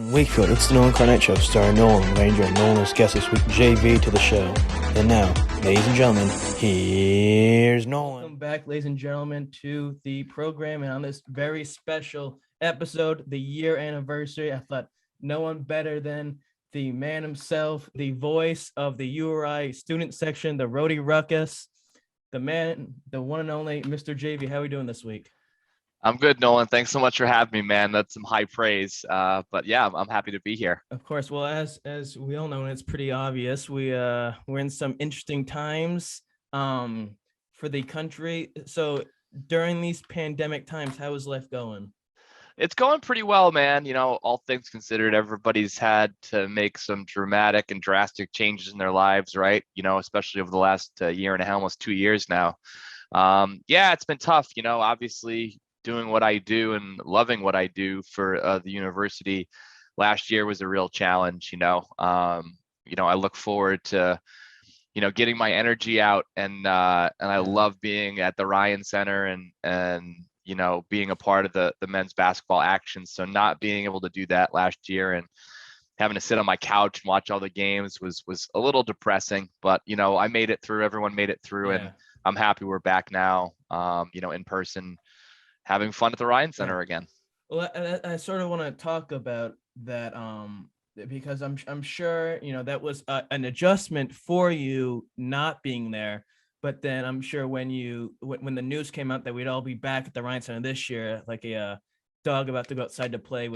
From Wakefield, it's the Nolan Carnett Show, starring Nolan, Ranger, and Nolan's guest this week, JV, to the show. And now, ladies and gentlemen, here's Nolan. Welcome back, ladies and gentlemen, to the program. And on this very special episode, the year anniversary, I thought no one better than the man himself, the voice of the URI student section, the Rhody Ruckus, the man, the one and only Mr. JV. How are we doing this week? I'm good, Nolan. Thanks so much for having me, man. That's some high praise. But yeah, I'm happy to be here. Of course. Well, as we all know, and it's pretty obvious, we're in some interesting times for the country. So during these pandemic times, how is life going? It's going pretty well, man. You know, all things considered, everybody's had to make some dramatic and drastic changes in their lives, right? You know, especially over the last year and a half, almost 2 years now. Yeah, it's been tough. You know, obviously doing what I do and loving what I do for the university last year was a real challenge. I look forward to, getting my energy out and I love being at the Ryan Center and being a part of the men's basketball action. So not being able to do that last year and having to sit on my couch and watch all the games was a little depressing, but I made it through. Everyone made it through, and I'm happy we're back now, in person, having fun at the Ryan Center again. Well, I sort of want to talk about that because I'm sure that was an adjustment for you not being there. But then I'm sure when the news came out that we'd all be back at the Ryan Center this year, like a dog about to go outside to play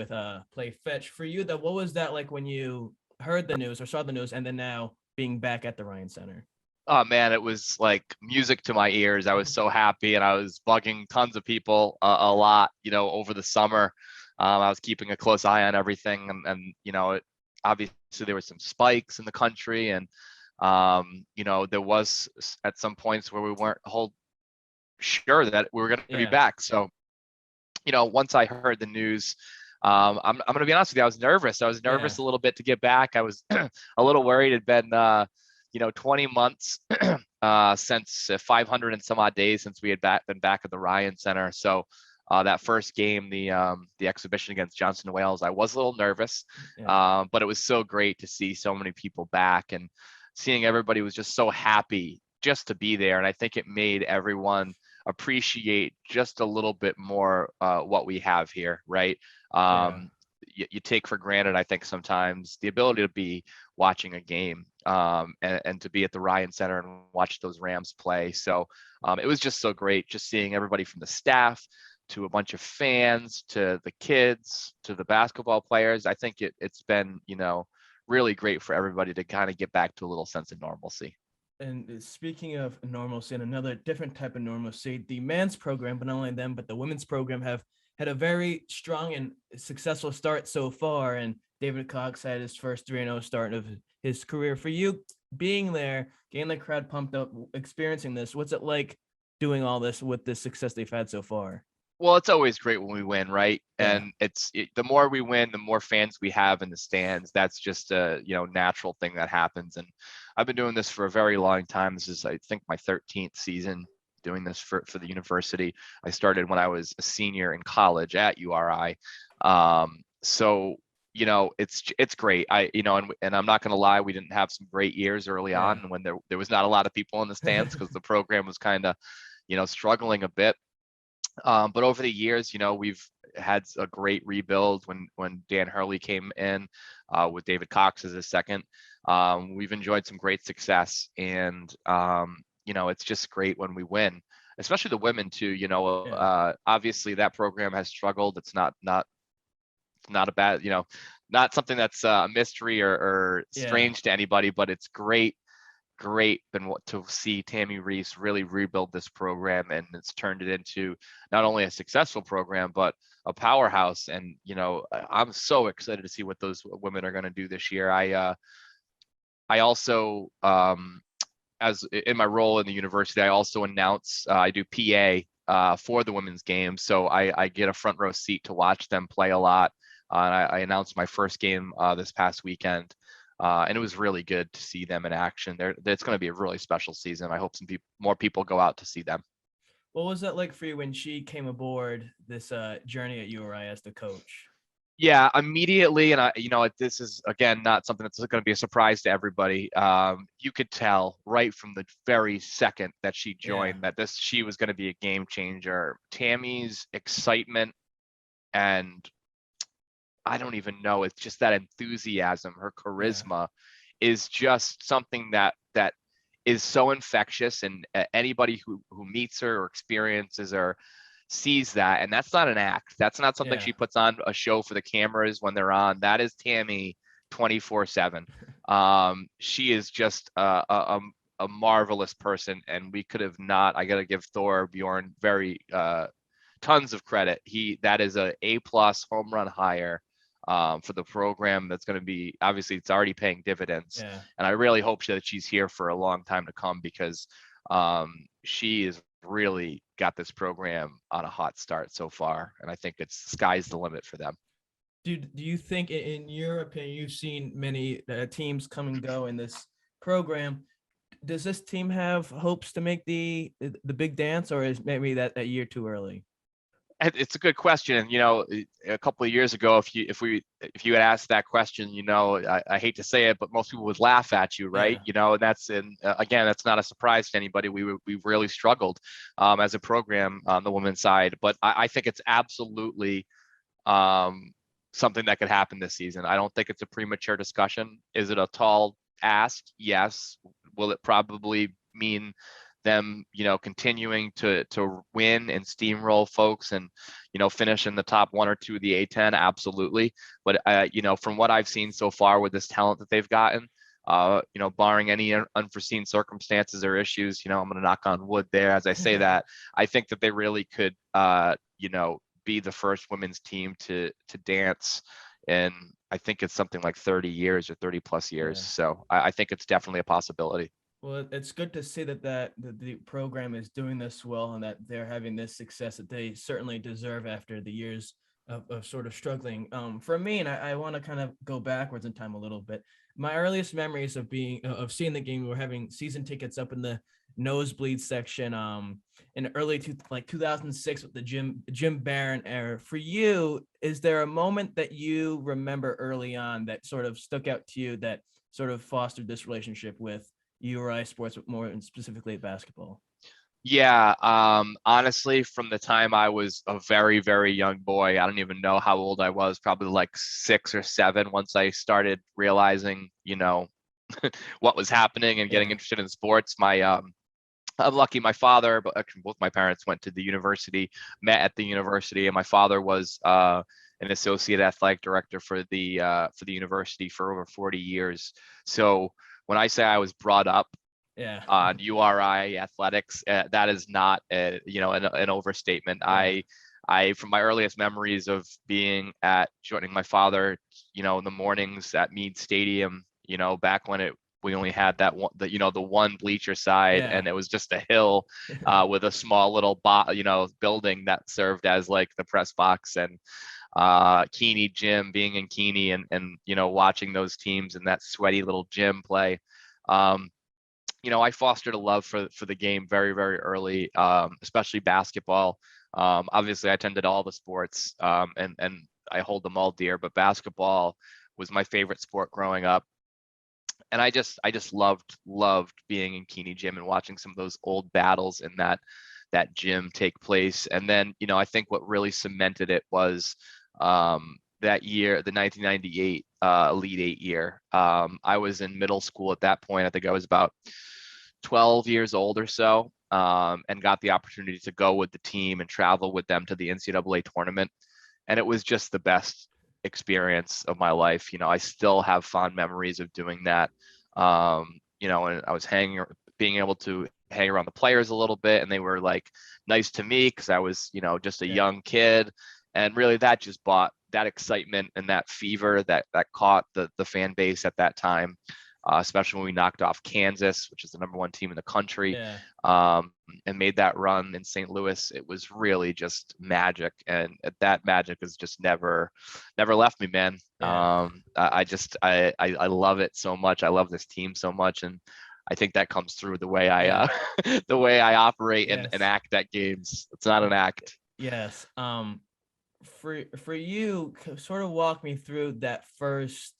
fetch for you, what was that like when you heard the news or saw the news, and then now being back at the Ryan Center? Oh man, it was like music to my ears. I was so happy, and I was bugging tons of people a lot, over the summer. I was keeping a close eye on everything, and obviously there were some spikes in the country, and there was at some points where we weren't sure that we were going to be back. So, once I heard the news, I'm going to be honest with you, I was nervous. A little bit to get back. I was a little worried. It'd been 20 months since 500 and some odd days since we had been back at the Ryan Center. So that first game, the exhibition against Johnson Wales, I was a little nervous, but it was so great to see so many people back, and seeing everybody was just so happy just to be there. And I think it made everyone appreciate just a little bit more what we have here, right? You take for granted, I think, sometimes the ability to be watching a game and to be at the Ryan Center and watch those Rams play. So it was just so great, just seeing everybody from the staff to a bunch of fans to the kids to the basketball players. I think it's been, really great for everybody to kind of get back to a little sense of normalcy. And speaking of normalcy and another different type of normalcy, the men's program, but not only them, but the women's program have had a very strong and successful start so far. And David Cox had his first 3-0 start of his career. For you, being there, getting the crowd pumped up, experiencing this, what's it like doing all this with the success they've had so far? Well, it's always great when we win, right? And the more we win, the more fans we have in the stands. That's just a natural thing that happens. And I've been doing this for a very long time. This is, I think, my 13th season doing this for the university. I started when I was a senior in college at URI. So it's great. And I'm not going to lie, we didn't have some great years early on when there was not a lot of people in the stands because the program was kind of struggling a bit. But over the years, we've had a great rebuild when Dan Hurley came in with David Cox as his second. We've enjoyed some great success, and it's just great when we win, especially the women too. Obviously that program has struggled. It's not a bad, not something that's a mystery or strange to anybody, but it's great to see Tammy Reese really rebuild this program, and it's turned it into not only a successful program but a powerhouse. And I'm so excited to see what those women are going to do this year. I also as in my role in the university, I also announce I do PA for the women's game, so I get a front row seat to watch them play a lot. And I announced my first game this past weekend. And it was really good to see them in action. It's going to be a really special season. I hope more people go out to see them. What was that like for you when she came aboard this journey at URI as the coach? Yeah, immediately, and this is again not something that's going to be a surprise to everybody. You could tell right from the very second that she Yeah. joined that she was going to be a game changer. Tammy's excitement, and I don't even know, it's just that enthusiasm, her Yeah. charisma is just something that is so infectious, and anybody who meets her or experiences her sees that. And that's not an act. That's not something Yeah. she puts on a show for the cameras when they're on. That is Tammy 24/7. She is just a marvelous person, and we could have not. I got to give Thor Bjorn tons of credit. That is a plus home run hire for the program. That's going to be, obviously it's already paying dividends, Yeah. and I really hope that she's here for a long time to come, because she has really got this program on a hot start so far, and I think it's sky's the limit for them. Do you think, in your opinion, you've seen many teams come and go in this program? Does this team have hopes to make the big dance, or is maybe that year too early? It's a good question. And a couple of years ago, if you had asked that question, I hate to say it, but most people would laugh at you, right? Yeah. And again, that's not a surprise to anybody. We've really struggled as a program on the women's side, but I think it's absolutely something that could happen this season. I don't think it's a premature discussion. Is it a tall ask? Yes. Will it probably mean them, continuing to win and steamroll folks and, finish in the top one or two of the A10? Absolutely. But, from what I've seen so far with this talent that they've gotten, barring any unforeseen circumstances or issues, I'm going to knock on wood there as I say that, I think that they really could, be the first women's team to dance. And I think it's something like 30 years or 30 plus years. Yeah. So I think it's definitely a possibility. Well, it's good to see that the program is doing this well and that they're having this success that they certainly deserve after the years of sort of struggling. For me, and I want to kind of go backwards in time a little bit. My earliest memories of seeing the game, we were having season tickets up in the nosebleed section in like 2006 with the Jim Barron era. For you, is there a moment that you remember early on that sort of stuck out to you that sort of fostered this relationship with URI sports, but more specifically basketball? Yeah, honestly, from the time I was a very, very young boy, I don't even know how old I was, probably like 6 or 7, once I started realizing, what was happening and getting Yeah. interested in sports. I'm lucky my father, but actually both my parents went to the university, met at the university, and my father was an associate athletic director for the university for over 40 years. So when I say I was brought up Yeah. on URI athletics, that is not an overstatement. Yeah. I from my earliest memories of joining my father, in the mornings at Meade Stadium, back when we only had the one bleacher side, Yeah. and it was just a hill with a small little building that served as like the press box. And Keeney gym, being in Keeney, and watching those teams in that sweaty little gym play. um, I fostered a love for the game very, very early, especially basketball. Obviously, I attended all the sports, and I hold them all dear, but basketball was my favorite sport growing up. And I just loved being in Keeney Gym and watching some of those old battles in that gym take place. And then, I think what really cemented it was that year, the 1998 Elite Eight year. I was in middle school at that point. I think I was about 12 years old or so, and got the opportunity to go with the team and travel with them to the NCAA tournament. And it was just the best experience of my life. I still have fond memories of doing that. And I was being able to hang around the players a little bit, and they were like nice to me because I was, just a Yeah. young kid. And really that just brought that excitement and that fever that caught the fan base at that time, especially when we knocked off Kansas, which is the #1 team in the country, Yeah. and made that run in St. Louis. It was really just magic, and that magic has just never left me, man. Yeah. I love it so much. I love this team so much, and I think that comes through the way Yeah. the way I operate and Yes. act at games. It's not an act. Yes. for you, sort of walk me through that first.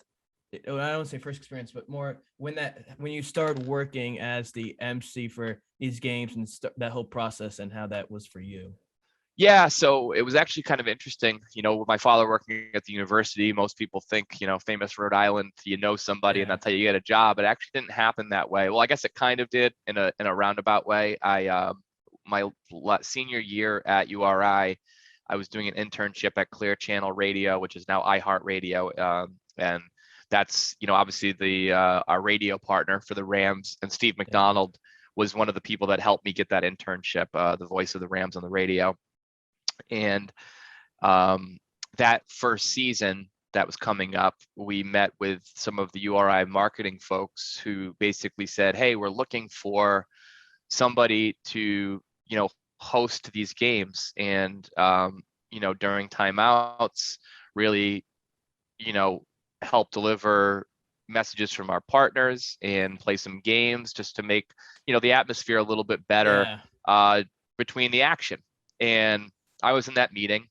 I don't say first experience, but more when you started working as the MC for these games and that whole process and how that was for you. Yeah, so it was actually kind of interesting. With my father working at the university, most people think, famous Rhode Island, somebody and Yeah. that's how you get a job. It actually didn't happen that way. Well, I guess it kind of did in a roundabout way. My senior year at URI, I was doing an internship at Clear Channel Radio, which is now iHeartRadio, and that's obviously the our radio partner for the Rams, and Steve McDonald was one of the people that helped me get that internship, the voice of the Rams on the radio. And that first season that was coming up, we met with some of the URI marketing folks who basically said, hey, we're looking for somebody to, host these games and, during timeouts, really, help deliver messages from our partners and play some games just to make, the atmosphere a little bit better between the action. And I was in that meeting,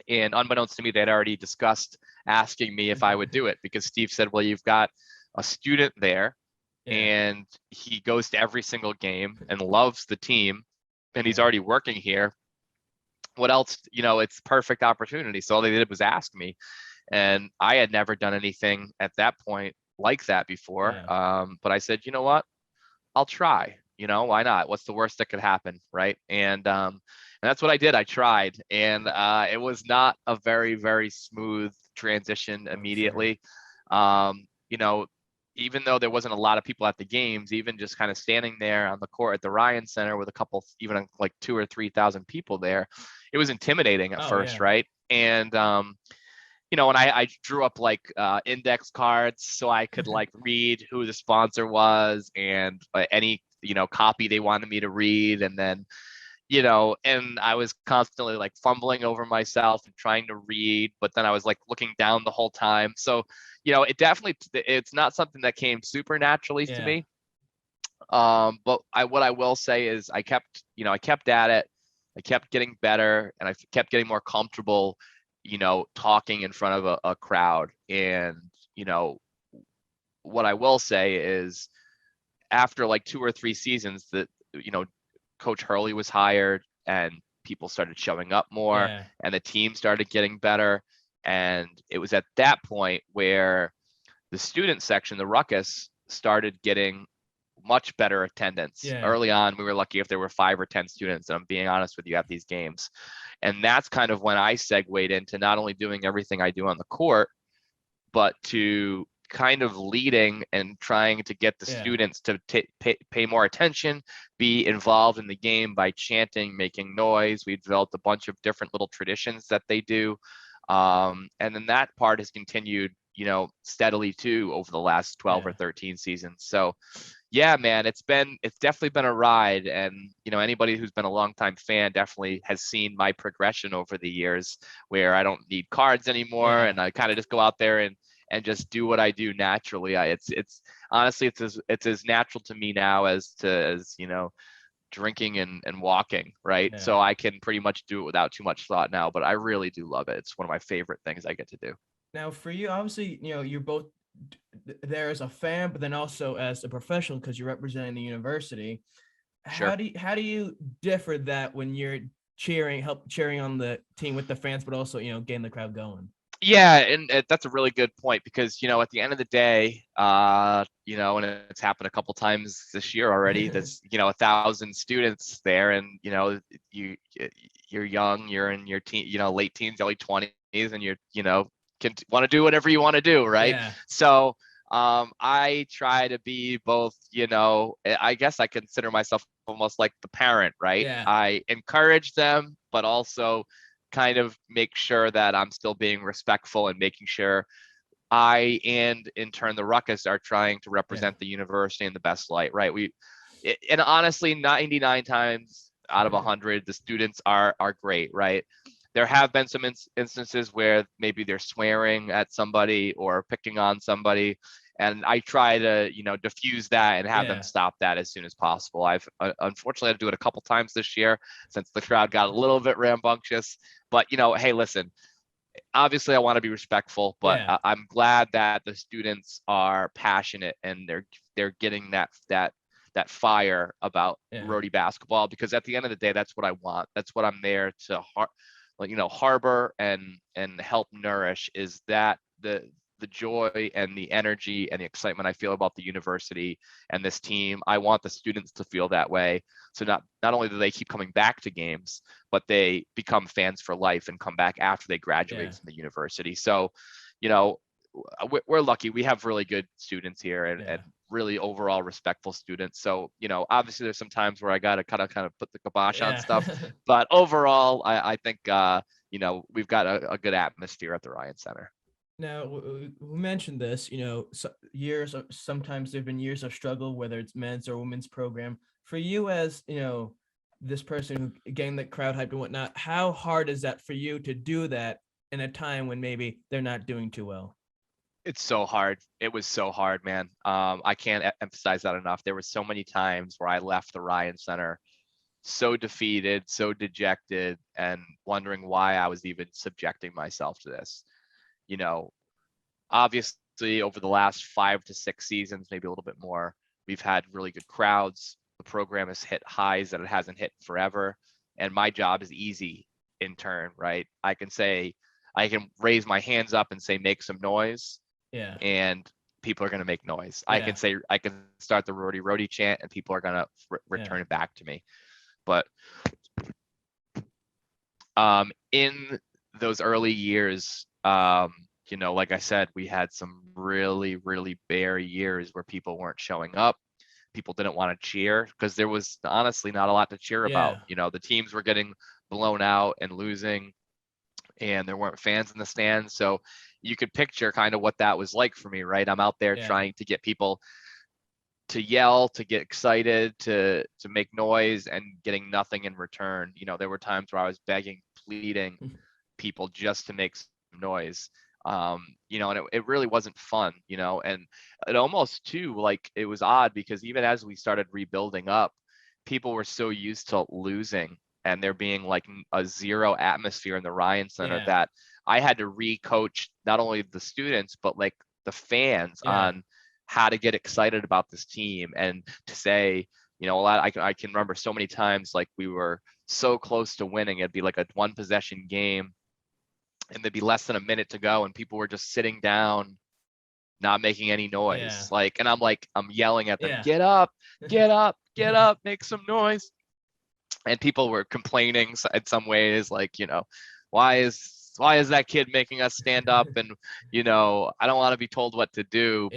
and unbeknownst to me, they'd already discussed asking me if I would do it, because Steve said, well, you've got a student there and he goes to every single game and loves the team, and he's already working here. What else? It's perfect opportunity. So all they did was ask me, and I had never done anything at that point like that before. But I said, you know what? I'll try. Why not? What's the worst that could happen, right? And that's what I did. I tried, and it was not a very, very smooth transition immediately. Even though there wasn't a lot of people at the games, even just kind of standing there on the court at the Ryan Center with a couple, even like 2,000 or 3,000 people there, it was intimidating at first, right? And and I drew up like index cards so I could like read who the sponsor was and any copy they wanted me to read, and then and I was constantly like fumbling over myself and trying to read, but then I was like looking down the whole time. So it's not something that came super naturally to me. But what I will say is I kept at it. I kept getting better, and I kept getting more comfortable talking in front of a crowd. And what I will say is, after like 2 or 3 seasons, that Coach Hurley was hired, and people started showing up more, and the team started getting better. And it was at that point where the student section, the Ruckus, started getting much better attendance. Early on, we were lucky if there were 5 or 10 students, and I'm being honest with you, at these games. And that's kind of when I segued into not only doing everything I do on the court, but to kind of leading and trying to get the students to pay more attention, be involved in the game by chanting, making noise. We developed a bunch of different little traditions that they do. And then that part has continued, steadily too over the last 12 or 13 seasons. So yeah, man, it's definitely been a ride. And, anybody who's been a longtime fan definitely has seen my progression over the years, where I don't need cards anymore. And I kind of just go out there and just do what I do naturally. It's honestly, it's as natural to me now as drinking and walking, right? So I can pretty much do it without too much thought now, but I really do love it. It's one of my favorite things I get to do. Now, for you, obviously, you're both there as a fan, but then also as a professional, because you're representing the university. Sure. How do you differ that when you're cheering on the team with the fans, but also getting the crowd going? Yeah, and that's a really good point, because at the end of the day, and it's happened a couple times this year already. There's 1,000 students there, and you're young, you're in your late teens, early 20s, and you're can want to do whatever you want to do, right? So I try to be both, I guess I consider myself almost like the parent, right? I encourage them, but also kind of make sure that I'm still being respectful and making sure I, and in turn the Ruckus, are trying to represent the university in the best light, right? And honestly, 99 times out of 100, the students are great, right? There have been some instances where maybe they're swearing at somebody or picking on somebody, And I try to, diffuse that and have them Yeah. stop that as soon as possible. I've unfortunately had to do it a couple times this year since the crowd got a little bit rambunctious. But, hey, listen, obviously I want to be respectful, but Yeah. I'm glad that the students are passionate and they're getting that fire about Yeah. Rhody basketball, because at the end of the day, that's what I want. That's what I'm there to harbor and help nourish, is that the joy and the energy and the excitement I feel about the university and this team. I want the students to feel that way. So not only do they keep coming back to games, but they become fans for life and come back after they graduate Yeah. from the university. So, you know, we're lucky. We have really good students here and really overall respectful students. So, obviously there's some times where I got to kind of put the kibosh on stuff, but overall, I think, we've got a good atmosphere at the Ryan Center. Now, we mentioned this, sometimes there've been years of struggle, whether it's men's or women's program. For you as, this person who getting the crowd hyped and whatnot, how hard is that for you to do that in a time when maybe they're not doing too well? It's so hard. It was so hard, man. I can't emphasize that enough. There were so many times where I left the Ryan Center so defeated, so dejected, and wondering why I was even subjecting myself to this. You know, Obviously over the last 5 to 6 seasons, maybe a little bit more, we've had really good crowds. The program has hit highs that it hasn't hit forever. And my job is easy in turn, right? I can raise my hands up and say, make some noise. Yeah. And people are going to make noise. Yeah. I can start the Rhody chant and people are going to return it back to me. But in those early years, like I said, we had some really, really bare years where people weren't showing up. People didn't want to cheer because there was honestly not a lot to cheer about. The teams were getting blown out and losing, and there weren't fans in the stands. So you could picture kind of what that was like for me, right? I'm out there trying to get people to yell, to get excited, to make noise, and getting nothing in return. There were times where I was begging, pleading people just to make some noise. And it really wasn't fun, and it almost too, like, it was odd because even as we started rebuilding up, people were so used to losing and there being like a zero atmosphere in the Ryan Center that I had to re-coach not only the students, but like the fans on how to get excited about this team and to say, I can remember so many times, like, we were so close to winning. It'd be like a 1-possession game and there'd be less than a minute to go and people were just sitting down, not making any noise. And I'm yelling at them, get up, get up, get up, make some noise. And people were complaining in some ways, like, why is that kid making us stand up? And, I don't want to be told what to do,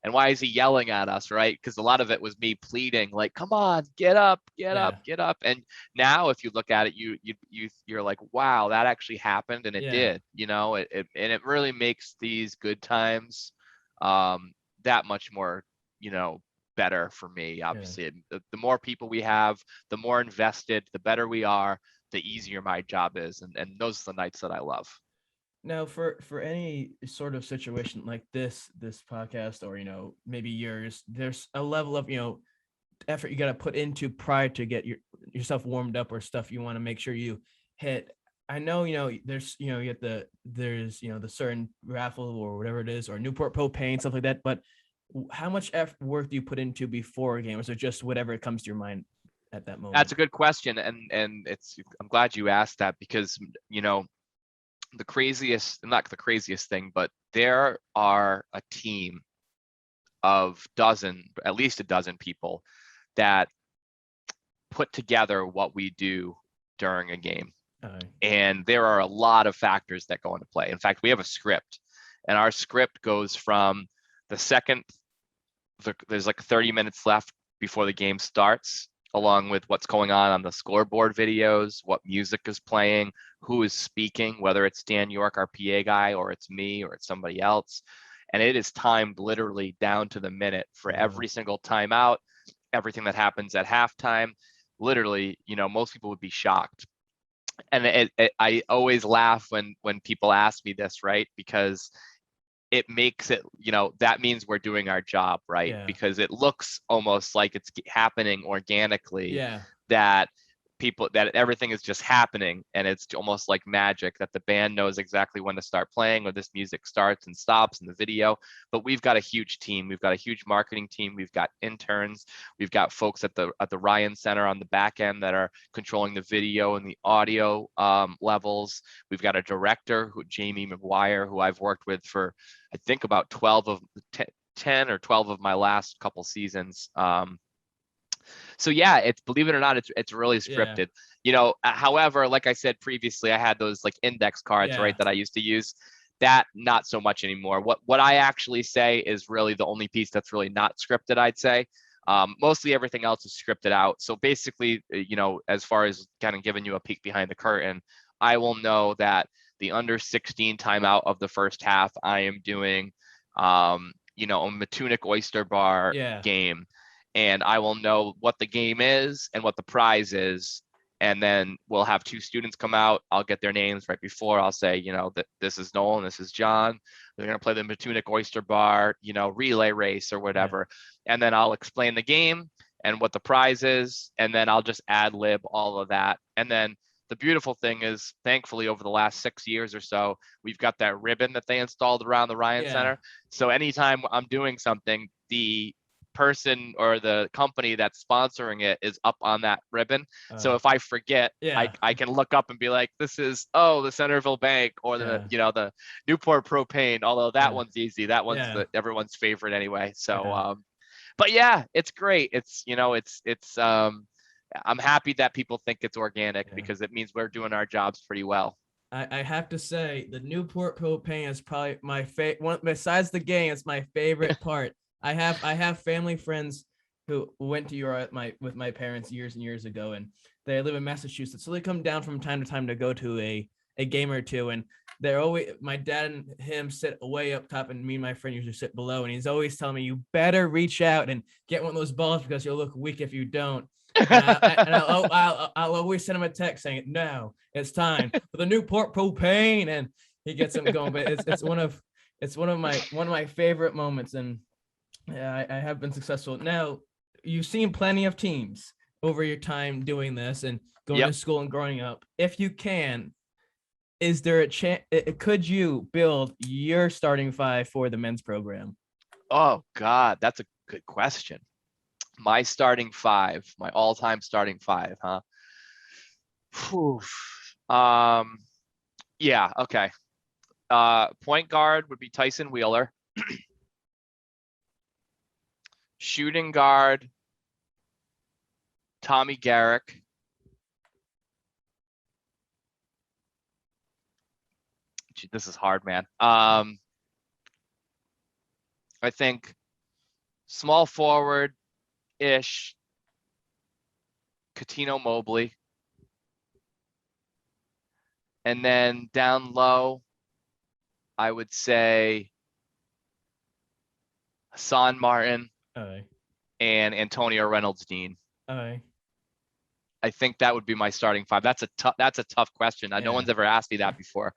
and why is he yelling at us, right? Because a lot of it was me pleading, like, come on, get up, get up, get up. And now if you look at it, you're like, wow, that actually happened, and it did. And it really makes these good times that much more, better for me. Obviously, the more people we have, the more invested, the better we are, the easier my job is, and those are the nights that I love. Now, for any sort of situation like this podcast, or maybe yours, there's a level of effort you got to put into prior to get yourself warmed up, or stuff you want to make sure you hit. I know there's you get there's the certain raffle or whatever it is, or Newport propane, stuff like that. But how much work do you put into before a game, or is it just whatever comes to your mind at that moment? That's a good question, and I'm glad you asked that, because the craziest, not the craziest thing, but there are a team of at least a dozen people that put together what we do during a game. And there are a lot of factors that go into play. In fact, we have a script, and our script goes from the second, there's like 30 minutes left before the game starts, along with what's going on the scoreboard videos, what music is playing, who is speaking, whether it's Dan York, our PA guy, or it's me, or it's somebody else. And it is timed literally down to the minute for every single timeout, everything that happens at halftime. Literally, most people would be shocked. And I always laugh when people ask me this, right? Because it makes it, that means we're doing our job, right? Yeah. Because it looks almost like it's happening organically, Yeah. that everything is just happening, and it's almost like magic, that the band knows exactly when to start playing, or this music starts and stops in the video. But we've got a huge team. We've got a huge marketing team. We've got interns. We've got folks at the Ryan Center on the back end that are controlling the video and the audio levels. We've got a director, Jamie McGuire, who I've worked with for I think about 10 or 12 of my last couple seasons. So yeah, it's, believe it or not, it's really scripted. However, like I said previously, I had those like index cards, right, that I used to use. That not so much anymore. What I actually say is really the only piece that's really not scripted, I'd say. Mostly everything else is scripted out. So basically, as far as kind of giving you a peek behind the curtain, I will know that the under 16 timeout of the first half, I am doing, a Matunic Oyster Bar game. And I will know what the game is and what the prize is. And then we'll have two students come out. I'll get their names right before. I'll say, that this is Nolan, this is John. They're going to play the Matunic Oyster Bar, relay race or whatever. And then I'll explain the game and what the prize is. And then I'll just ad lib all of that. And then the beautiful thing is, thankfully, over the last 6 years or so, we've got that ribbon that they installed around the Ryan Center. So anytime I'm doing something, the person or the company that's sponsoring it is up on that ribbon. So if I forget, I can look up and be like, this is the Centerville Bank or the Newport Propane, although that one's easy. That one's everyone's favorite anyway. So but yeah, it's great. It's I'm happy that people think it's organic because it means we're doing our jobs pretty well. I have to say, the Newport Propane is probably my favorite. Besides the game, it's my favorite part. I have family friends who went to URI with my parents years and years ago, and they live in Massachusetts, so they come down from time to time to go to a game or two, and they're always, my dad and him sit way up top, and me and my friend usually sit below, and he's always telling me, you better reach out and get one of those balls because you'll look weak if you don't. I'll always send him a text saying, no, it's time for the Newport Propane, and he gets him going. But it's one of my favorite moments, and yeah, I have been successful. Now, you've seen plenty of teams over your time doing this and going to school and growing up. If you can, is there a chance? Could you build your starting five for the men's program? Oh God, that's a good question. My starting five, my all-time starting five, huh? Whew. Yeah, okay. Point guard would be Tyson Wheeler. Shooting guard, Tommy Garrick. Gee, this is hard, man. I think small forward-ish, Katino Mobley. And then down low, I would say Hassan Martin and Antonio Reynolds-Dean. I think that would be my starting five. That's a tough question. No one's ever asked me that before.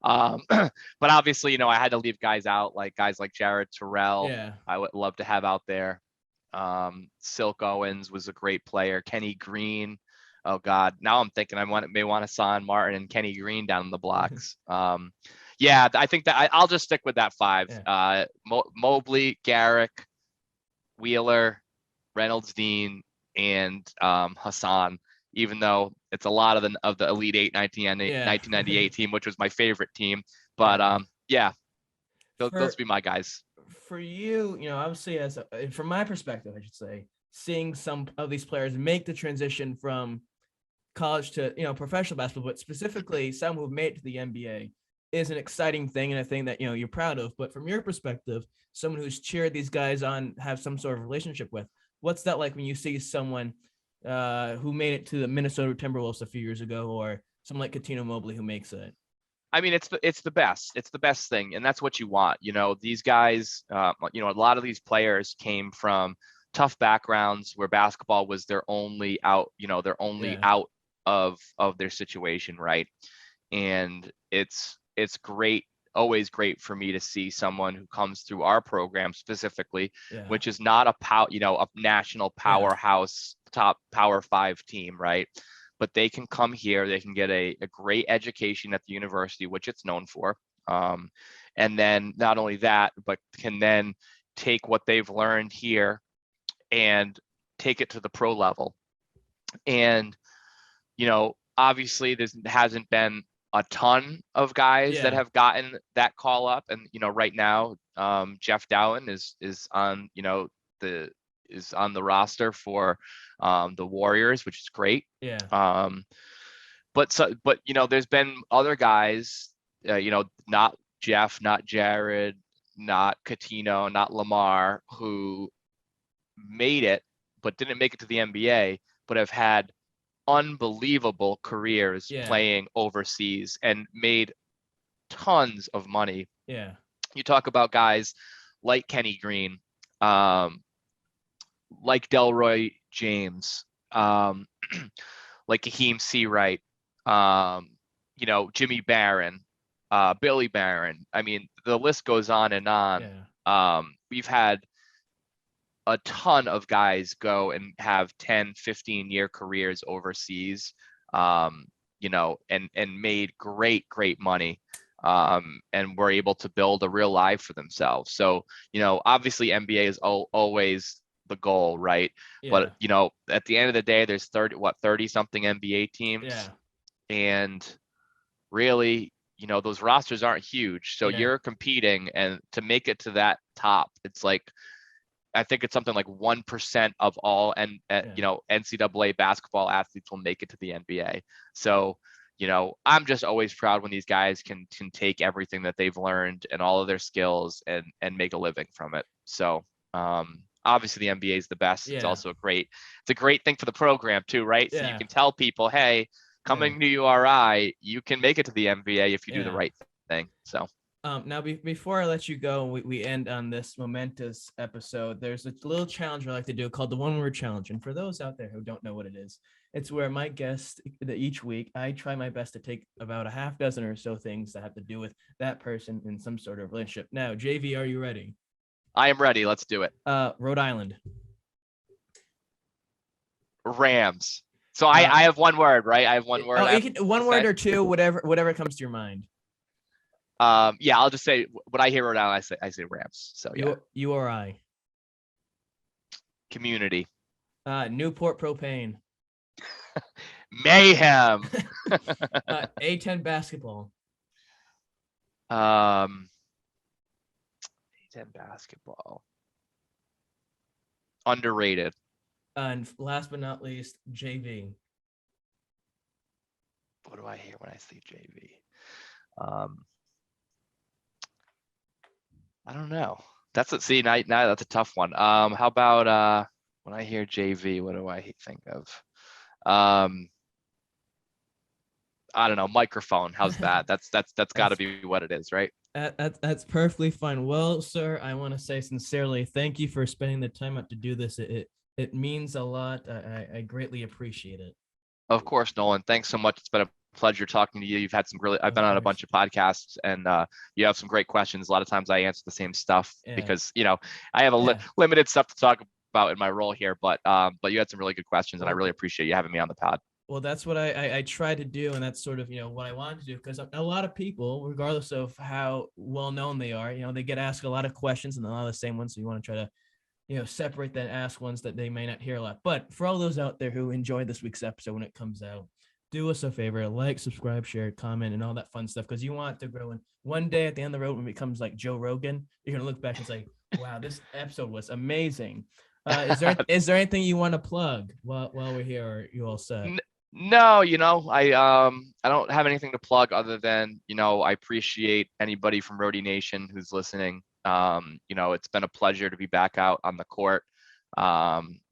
But obviously, I had to leave guys out, like guys like Jared Terrell. I would love to have out there. Silk Owens was a great player. Kenny Green. Oh God, now I'm thinking may want Hassan Martin and Kenny Green down the blocks. Yeah, I think that I'll just stick with that five. Mobley, Garrick, Wheeler, Reynolds-Dean, and Hassan. Even though it's a lot of the Elite Eight 1998 team, which was my favorite team. But those would be my guys. For you, obviously, from my perspective, I should say, seeing some of these players make the transition from college to professional basketball, but specifically some who've made it to the NBA, is an exciting thing and a thing that you're proud of. But from your perspective, someone who's cheered these guys on, have some sort of relationship with, what's that like when you see someone who made it to the Minnesota Timberwolves a few years ago, or someone like Katino Mobley who makes it? I mean, it's the best. It's the best thing, and that's what you want. These guys, a lot of these players came from tough backgrounds where basketball was their only out. Their only out of their situation, right? And it's great always great for me to see someone who comes through our program specifically, Yeah. which is not a national powerhouse, top Power 5 team, right? But they can come here, they can get a great education at the university, which it's known for. And then not only that, but can then take what they've learned here and take it to the pro level. And, obviously there hasn't been a ton of guys that have gotten that call up. And, right now, Jeff Dowling is on, is on the roster for the Warriors, which is great. Yeah. But there's been other guys, not Jeff, not Jared, not Coutinho, not Lamar, who made it, but didn't make it to the NBA, but have had unbelievable careers playing overseas and made tons of money. Yeah. You talk about guys like Kenny Green, like Delroy James, like Hakeem Seawright, Jimmy Barron, Billy Barron. I mean, the list goes on and on. Yeah. We've had a ton of guys go and have 10, 15-year careers overseas, and made great money, and were able to build a real life for themselves. So, obviously NBA is always the goal, right? Yeah. But, at the end of the day, there's 30 something NBA teams. Yeah. And really, those rosters aren't huge. So you're competing, and to make it to that top, it's like, I think it's something like 1% of all NCAA basketball athletes will make it to the NBA. So, I'm just always proud when these guys can take everything that they've learned and all of their skills and make a living from it. So, obviously the NBA is the best. It's also a great thing for the program too, right? So you can tell people, hey, coming to URI, you can make it to the NBA if you do the right thing. So. Now, before I let you go, we end on this momentous episode. There's a little challenge I like to do called the One Word Challenge. And for those out there who don't know what it is, it's where my guest, each week, I try my best to take about a half dozen or so things that have to do with that person in some sort of relationship. Now, JV, are you ready? I am ready. Let's do it. Rhode Island. Rams. So I have one word, right? I have one word. Oh, you can, one word or two, whatever comes to your mind. I'll just say when I hear Rhode Island, I say Rams. So URI. Community. Newport Propane. Mayhem. A10 basketball. A10 basketball. Underrated. And last but not least, JV. What do I hear when I see JV? I don't know. Now that's a tough one. How about when I hear JV, what do I think of? I don't know, microphone. How's that? That's got to be what it is, right? That's perfectly fine. Well, sir, I want to say sincerely, thank you for spending the time out to do this. It means a lot. I greatly appreciate it. Of course, Nolan. Thanks so much. It's been a pleasure talking to you. You've had I've been on a bunch of podcasts, and you have some great questions. A lot of times I answer the same stuff because, I have limited stuff to talk about in my role here, but you had some really good questions, and I really appreciate you having me on the pod. Well, that's what I try to do, and that's sort of, what I wanted to do, because a lot of people, regardless of how well known they are, they get asked a lot of questions, and a lot of the same ones. So you want to try to, separate then ask ones that they may not hear a lot. But for all those out there who enjoyed this week's episode when it comes out, do us a favor, like, subscribe, share, comment, and all that fun stuff, because you want it to grow. And one day at the end of the road, when it becomes like Joe Rogan, you're going to look back and say, wow, this episode was amazing. Is there anything you want to plug while we're here? Or are you all set? No, I don't have anything to plug other than, I appreciate anybody from Rhody Nation who's listening. It's been a pleasure to be back out on the court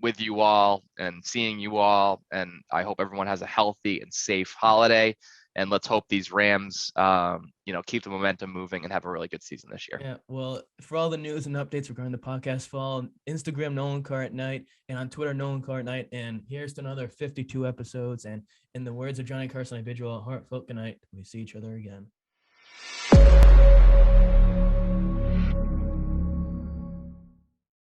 with you all and seeing you all. And I hope everyone has a healthy and safe holiday. And let's hope these Rams, keep the momentum moving and have a really good season this year. Yeah, well, for all the news and updates regarding the podcast, follow Instagram Nolan Carr at Night, and on Twitter Nolan Carr at Night. And here's to another 52 episodes. And in the words of Johnny Carson, I bid you all a heartfelt good night. We see each other again.